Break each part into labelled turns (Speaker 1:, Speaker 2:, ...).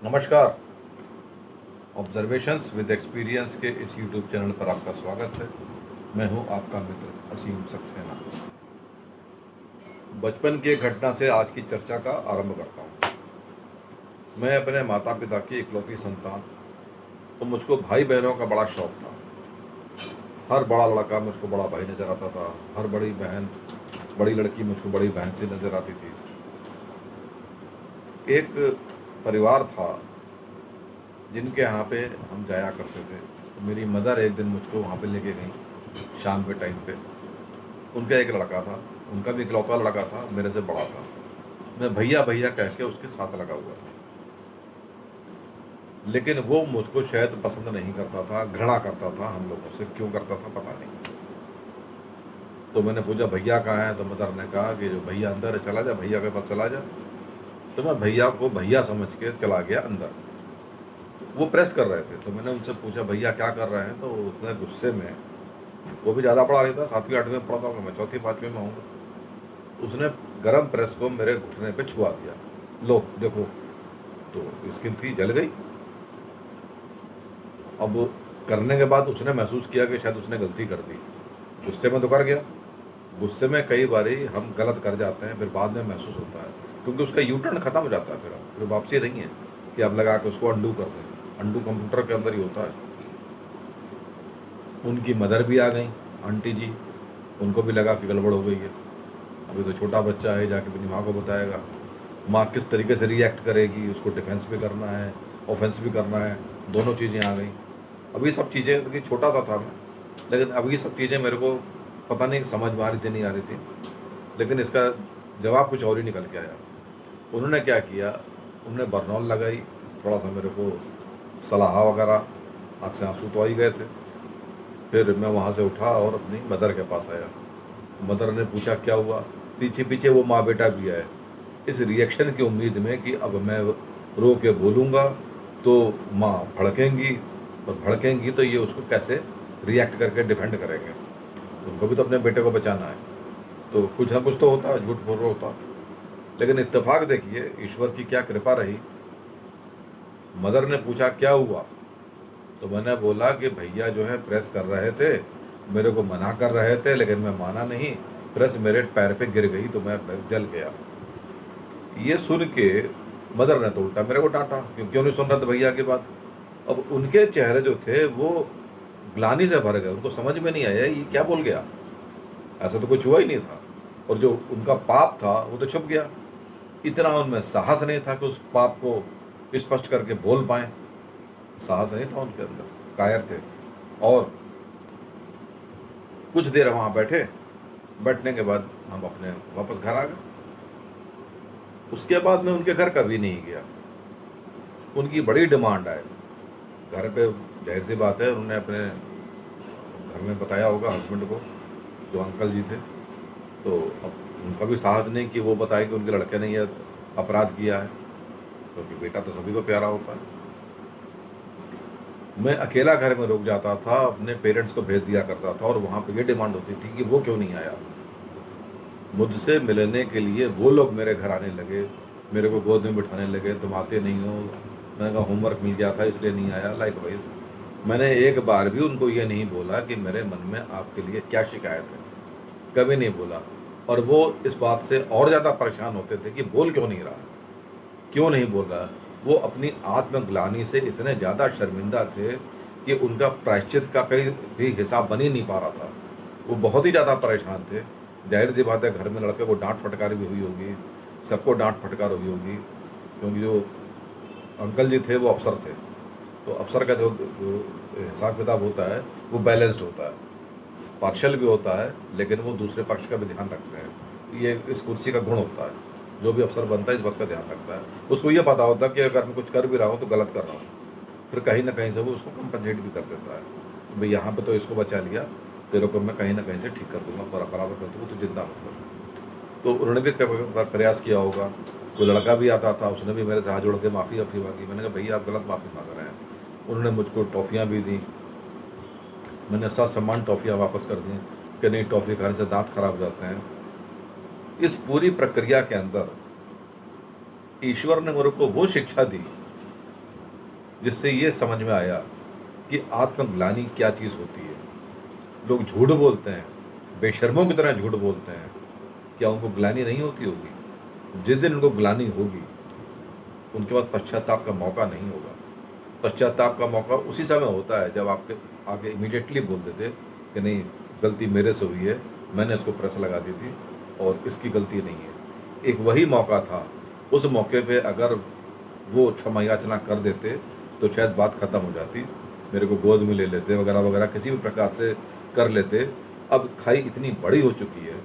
Speaker 1: नमस्कार। Observations with experience के इस यूट्यूब चैनल पर आपका स्वागत है। मैं हूं आपका मित्र असीम सक्सेना। बचपन की एक घटना से आज की चर्चा का आरंभ करता हूं। मैं अपने माता पिता की इकलौती संतान, तो मुझको भाई बहनों का बड़ा शौक था। हर बड़ा लड़का मुझको बड़ा भाई नज़र आता था, हर बड़ी लड़की मुझको बड़ी बहन से नज़र आती थी। एक परिवार था जिनके यहाँ पे हम जाया करते थे। तो मेरी मदर एक दिन मुझको वहाँ पे लेके गई शाम के टाइम पे। उनका एक लड़का था, उनका भी इकलौता लड़का था, मेरे से बड़ा था। मैं भैया भैया कह के उसके साथ लगा हुआ था, लेकिन वो मुझको शायद पसंद नहीं करता था, घृणा करता था हम लोगों से। क्यों करता था पता नहीं। तो मैंने पूछा भैया कहाँ है, तो मदर ने कहा कि जो भैया अंदर है, चला जा, भैया के पास चला जा। तो मैं भैया को भैया समझ के चला गया अंदर। वो प्रेस कर रहे थे, तो मैंने उनसे पूछा भैया क्या कर रहे हैं। तो उसने गुस्से में, वो भी ज़्यादा पढ़ा नहीं था, 7वीं 8वीं में पढ़ा था, मैं 4वीं 5वीं में हूँ। उसने गरम प्रेस को मेरे घुटने पे छुआ दिया। लो देखो, तो स्किन थी, जल गई। अब करने के बाद उसने महसूस किया कि शायद उसने गलती कर दी। गुस्से में तो कर गया। गुस्से में कई बारी हम गलत कर जाते हैं, फिर बाद में महसूस होता है, क्योंकि उसका यू टर्न खत्म हो जाता है। फिर वापसी नहीं है कि आप लगा के उसको अंडू कर दें। अंडू कंप्यूटर के अंदर ही होता है। उनकी मदर भी आ गई, आंटी जी। उनको भी लगा कि गड़बड़ हो गई है। अभी तो छोटा बच्चा है, जाके अपनी माँ को बताएगा। माँ किस तरीके से रिएक्ट करेगी, उसको डिफेंस भी करना है, ऑफेंस भी करना है, दोनों चीज़ें आ गई। अभी सब चीज़ें, क्योंकि छोटा सा था मैं, लेकिन अब ये सब चीज़ें मेरे को पता नहीं समझ में आ रही थी नहीं आ रही थी, लेकिन इसका जवाब कुछ और ही निकल के आया। उन्होंने क्या किया, उन्होंने बरनौल लगाई, थोड़ा सा मेरे को सलाह वगैरह, आँख से आंसू तो आ ही गए थे। फिर मैं वहाँ से उठा और अपनी मदर के पास आया। मदर ने पूछा क्या हुआ। पीछे पीछे वो माँ बेटा भी आए, इस रिएक्शन की उम्मीद में कि अब मैं रो के बोलूँगा तो माँ भड़केंगी, और भड़केंगी तो ये उसको कैसे रिएक्ट करके डिफेंड करेंगे। उनको भी तो अपने बेटे को बचाना है, तो कुछ ना कुछ तो होता है, झूठ बोल रहा होता। लेकिन इत्तेफाक देखिए, ईश्वर की क्या कृपा रही। मदर ने पूछा क्या हुआ, तो मैंने बोला कि भैया जो है प्रेस कर रहे थे, मेरे को मना कर रहे थे, लेकिन मैं माना नहीं। प्रेस मेरे पैर पे गिर गई तो मैं जल गया। ये सुन के मदर ने तो उल्टा मेरे को डांटा, क्यों नहीं सुन रहा था भैया की बात। अब उनके चेहरे जो थे वो ग्लानि से भर गए, उनको समझ में नहीं आया ये क्या बोल गया। ऐसा तो कुछ हुआ ही नहीं था, और जो उनका पाप था वो तो छुप गया। इतना उनमें साहस नहीं था कि उस पाप को स्पष्ट करके बोल पाए। साहस नहीं था उनके अंदर, कायर थे। और कुछ देर वहाँ बैठे, बैठने के बाद हम अपने वापस घर आ गए। उसके बाद मैं उनके घर कभी नहीं गया। उनकी बड़ी डिमांड है घर पे, जाहिर सी बात है, उन्होंने अपने घर में बताया होगा हस्बैंड को, जो अंकल जी थे। तो अब उनका भी साहस नहीं कि वो बताए कि उनके लड़के ने यह अपराध किया है, क्योंकि बेटा तो सभी को प्यारा होता है। मैं अकेला घर में रुक जाता था, अपने पेरेंट्स को भेज दिया करता था, और वहाँ पे ये डिमांड होती थी कि वो क्यों नहीं आया। मुझसे मिलने के लिए वो लोग मेरे घर आने लगे, मेरे को गोद में बिठाने लगे, तुम आते नहीं हो। मैंने कहा होमवर्क मिल गया था इसलिए नहीं आया। लाइकवाइज मैंने एक बार भी उनको ये नहीं बोला कि मेरे मन में आपके लिए क्या शिकायत है, कभी नहीं बोला। और वो इस बात से और ज़्यादा परेशान होते थे कि बोल क्यों नहीं रहा, क्यों नहीं बोल रहा। वो अपनी आत्मग्लानि से इतने ज़्यादा शर्मिंदा थे कि उनका प्रायश्चित का कहीं भी हिसाब बन ही नहीं पा रहा था। वो बहुत ही ज़्यादा परेशान थे। जाहिर सी बात है, घर में लड़के को डांट फटकार भी हुई होगी, सबको डांट फटकार हुई होगी, क्योंकि जो अंकल जी थे वो अफसर थे। तो अफसर का जो हिसाब किताब होता है वो बैलेंस्ड होता है, पार्शियल भी होता है, लेकिन वो दूसरे पक्ष का भी ध्यान रखते हैं। ये इस कुर्सी का गुण होता है, जो भी अफसर बनता है इस बात का ध्यान रखता है। उसको ये पता होता है कि अगर मैं कुछ कर भी रहा हूँ तो गलत कर रहा हूँ, फिर कहीं ना कहीं से वो उसको कंपनसेट भी कर देता है। भाई यहाँ पे तो इसको बचा लिया, तेरे को मैं कहीं ना कहीं से ठीक कर दूंगा, बराबर कर दूँगा, तो चिंता मत कर। तो उन्होंने भी प्रयास किया होगा। कोई लड़का भी आता था, उसने भी मेरे से हाथ जोड़ के माफ़ी मांगी। मैंने कहा भैया आप गलत माफ़ी मांग रहे हैं। उन्होंने मुझको टॉफ़ियाँ भी दी, मैंने ससम्मान टॉफ़ियाँ वापस कर दी कि नहीं, टॉफ़ी खाने से दांत खराब हो जाते हैं। इस पूरी प्रक्रिया के अंदर ईश्वर ने मेरे को वो शिक्षा दी जिससे ये समझ में आया कि आत्मग्लानि क्या चीज़ होती है। लोग झूठ बोलते हैं, बेशर्मों की तरह झूठ बोलते हैं, क्या उनको ग्लानि नहीं होती होगी? जिस दिन उनको ग्लानि होगी उनके पास पश्चाताप का मौका नहीं होगा। पश्चाताप का मौका उसी समय होता है जब आपके आगे इमीडिएटली बोल देते कि नहीं, गलती मेरे से हुई है, मैंने इसको प्रेस लगा दी थी और इसकी गलती नहीं है। एक वही मौका था, उस मौके पे अगर वो क्षमा याचना कर देते तो शायद बात ख़त्म हो जाती, मेरे को गोद में ले लेते वगैरह वगैरह, किसी भी प्रकार से कर लेते। अब खाई इतनी बड़ी हो चुकी है,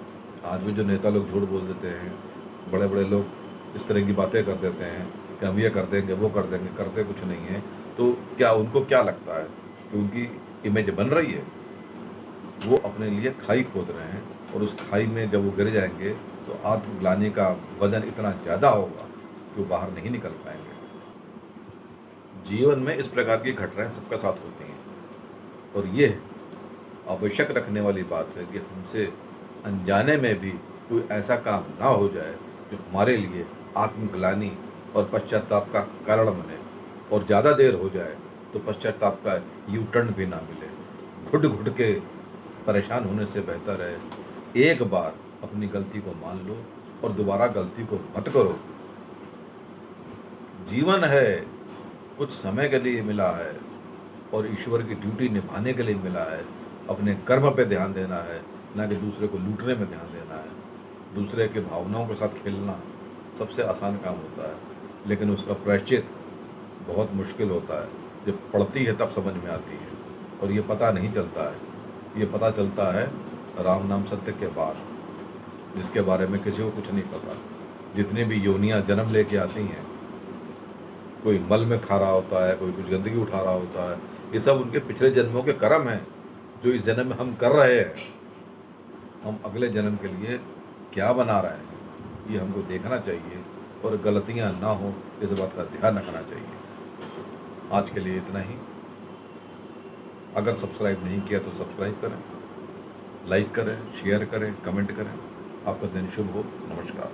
Speaker 1: आज भी जो नेता लोग झूठ बोल देते हैं, बड़े बड़े लोग इस तरह की बातें कर देते हैं कि हम ये कर देंगे वो कर देंगे, करते कुछ नहीं है। तो क्या उनको क्या लगता है कि उनकी इमेज बन रही है? वो अपने लिए खाई खोद रहे हैं और उस खाई में जब वो गिर जाएंगे तो आत्मग्लानि का वजन इतना ज़्यादा होगा कि वो बाहर नहीं निकल पाएंगे। जीवन में इस प्रकार की घटनाएं सबका साथ होती हैं और ये आवश्यक रखने वाली बात है कि हमसे अनजाने में भी कोई ऐसा काम ना हो जाए जो हमारे लिए आत्मग्लानि और पश्चाताप का कारण बने, और ज़्यादा देर हो जाए तो पश्चाताप का यू टर्न भी ना मिले। घुट घुट के परेशान होने से बेहतर है एक बार अपनी गलती को मान लो और दोबारा गलती को मत करो। जीवन है, कुछ समय के लिए मिला है और ईश्वर की ड्यूटी निभाने के लिए मिला है। अपने कर्म पे ध्यान देना है, ना कि दूसरे को लूटने में ध्यान देना है। दूसरे के भावनाओं के साथ खेलना सबसे आसान काम होता है, लेकिन उसका प्रायश्चित बहुत मुश्किल होता है। जब पड़ती है तब समझ में आती है, और ये पता नहीं चलता है। ये पता चलता है राम नाम सत्य के बाद, जिसके बारे में किसी को कुछ नहीं पता। जितनी भी योनियाँ जन्म लेके आती हैं, कोई मल में खा रहा होता है, कोई कुछ गंदगी उठा रहा होता है, ये सब उनके पिछले जन्मों के कर्म हैं जो इस जन्म में हम कर रहे हैं। हम अगले जन्म के लिए क्या बना रहे हैं ये हमको देखना चाहिए, और गलतियां ना हो इस बात का ध्यान रखना चाहिए। आज के लिए इतना ही। अगर सब्सक्राइब नहीं किया तो सब्सक्राइब करें, लाइक करें, शेयर करें, कमेंट करें। आपका दिन शुभ हो। नमस्कार।